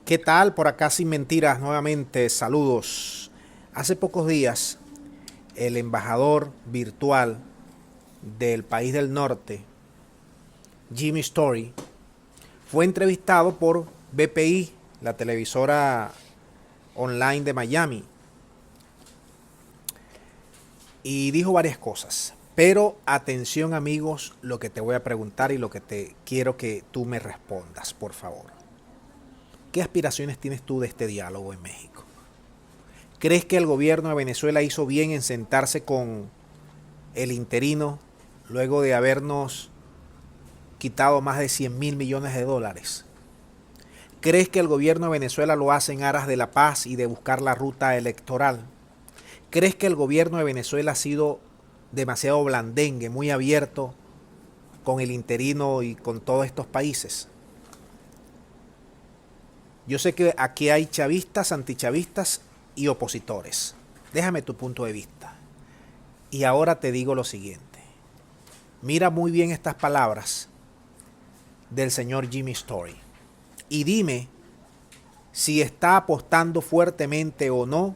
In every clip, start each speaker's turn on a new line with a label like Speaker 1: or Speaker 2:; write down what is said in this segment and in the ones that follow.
Speaker 1: ¿Qué tal? Por acá sin mentiras nuevamente, saludos. Hace pocos días el embajador virtual del país del norte, Jimmy Story, fue entrevistado por BPI, la televisora online de Miami, y dijo varias cosas. Pero atención amigos, lo que te voy a preguntar y lo que te quiero que tú me respondas, por favor. ¿Qué aspiraciones tienes tú de este diálogo en México? ¿Crees que el gobierno de Venezuela hizo bien en sentarse con el interino luego de habernos quitado más de 100.000 millones de dólares? ¿Crees que el gobierno de Venezuela lo hace en aras de la paz y de buscar la ruta electoral? ¿Crees que el gobierno de Venezuela ha sido demasiado blandengue, muy abierto con el interino y con todos estos países? Yo sé que aquí hay chavistas, antichavistas y opositores. Déjame tu punto de vista. Y ahora te digo lo siguiente. Mira muy bien estas palabras del señor Jimmy Story y dime si está apostando fuertemente o no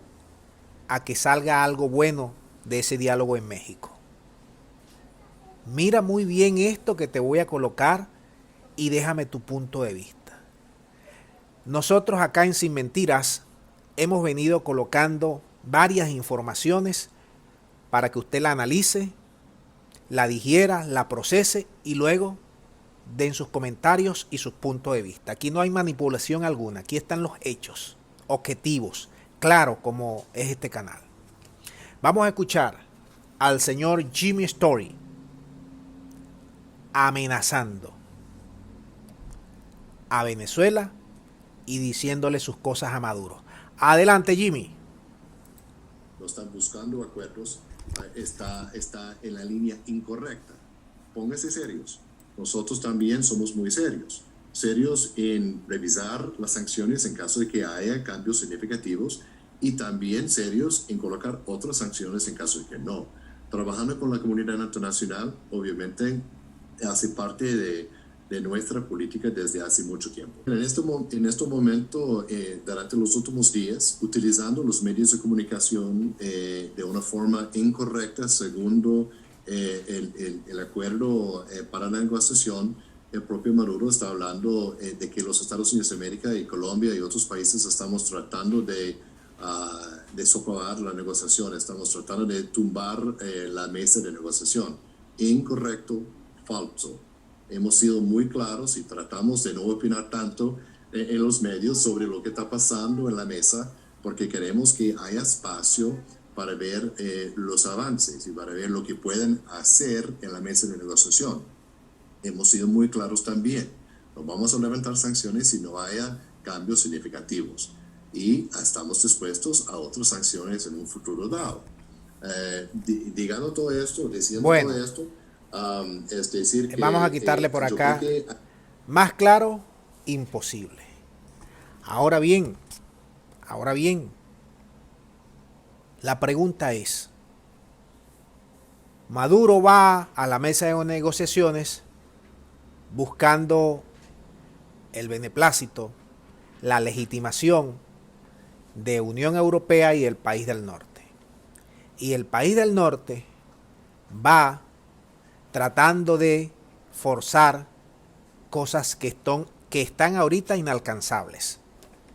Speaker 1: a que salga algo bueno de ese diálogo en México. Mira muy bien esto que te voy a colocar y déjame tu punto de vista. Nosotros acá en Sin Mentiras hemos venido colocando varias informaciones para que usted la analice, la digiera, la procese y luego den sus comentarios y sus puntos de vista. Aquí no hay manipulación alguna, aquí están los hechos, objetivos, claro como es este canal. Vamos a escuchar al señor Jimmy Story amenazando a Venezuela y diciéndole sus cosas a Maduro. Adelante, Jimmy.
Speaker 2: No están buscando acuerdos, está en la línea incorrecta. Póngase serios. Nosotros también somos muy serios. Serios en revisar las sanciones en caso de que haya cambios significativos y también serios en colocar otras sanciones en caso de que no. Trabajando con la comunidad internacional, obviamente, hace parte de nuestra política desde hace mucho tiempo. En este momento, durante los últimos días, utilizando los medios de comunicación de una forma incorrecta, segundo el acuerdo para la negociación, el propio Maduro está hablando de que los Estados Unidos de América y Colombia y otros países estamos tratando de socavar la negociación, estamos tratando de tumbar la mesa de negociación. Incorrecto, falso. Hemos sido muy claros y tratamos de no opinar tanto en los medios sobre lo que está pasando en la mesa, porque queremos que haya espacio para ver los avances y para ver lo que pueden hacer en la mesa de negociación. Hemos sido muy claros también. No vamos a levantar sanciones si no haya cambios significativos. Y estamos dispuestos a otras sanciones en un futuro dado. Diciendo todo esto, es decir que
Speaker 1: vamos a quitarle por acá. Más claro, imposible. Ahora bien, la pregunta es, Maduro va a la mesa de negociaciones buscando el beneplácito, la legitimación de Unión Europea y el país del norte. Y el país del norte va tratando de forzar cosas que están ahorita inalcanzables.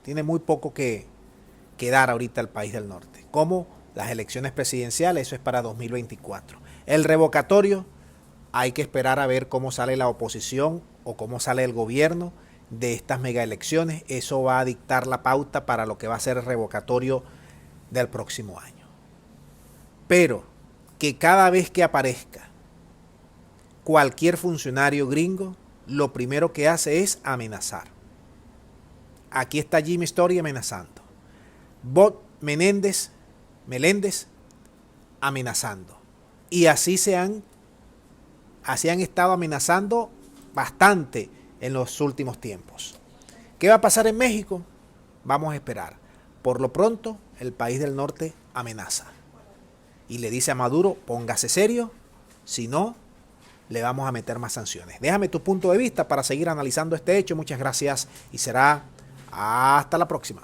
Speaker 1: Tiene muy poco que dar ahorita el país del norte, como las elecciones presidenciales, eso es para 2024. El revocatorio, hay que esperar a ver cómo sale la oposición o cómo sale el gobierno de estas mega elecciones. Eso va a dictar la pauta para lo que va a ser el revocatorio del próximo año. Pero que cada vez que aparezca cualquier funcionario gringo, lo primero que hace es amenazar. Aquí está Jimmy Story amenazando. Meléndez amenazando. Y así han estado amenazando bastante en los últimos tiempos. ¿Qué va a pasar en México? Vamos a esperar. Por lo pronto, el país del norte amenaza. Y le dice a Maduro, póngase serio, si no, le vamos a meter más sanciones. Déjame tu punto de vista para seguir analizando este hecho. Muchas gracias y será Hasta la próxima.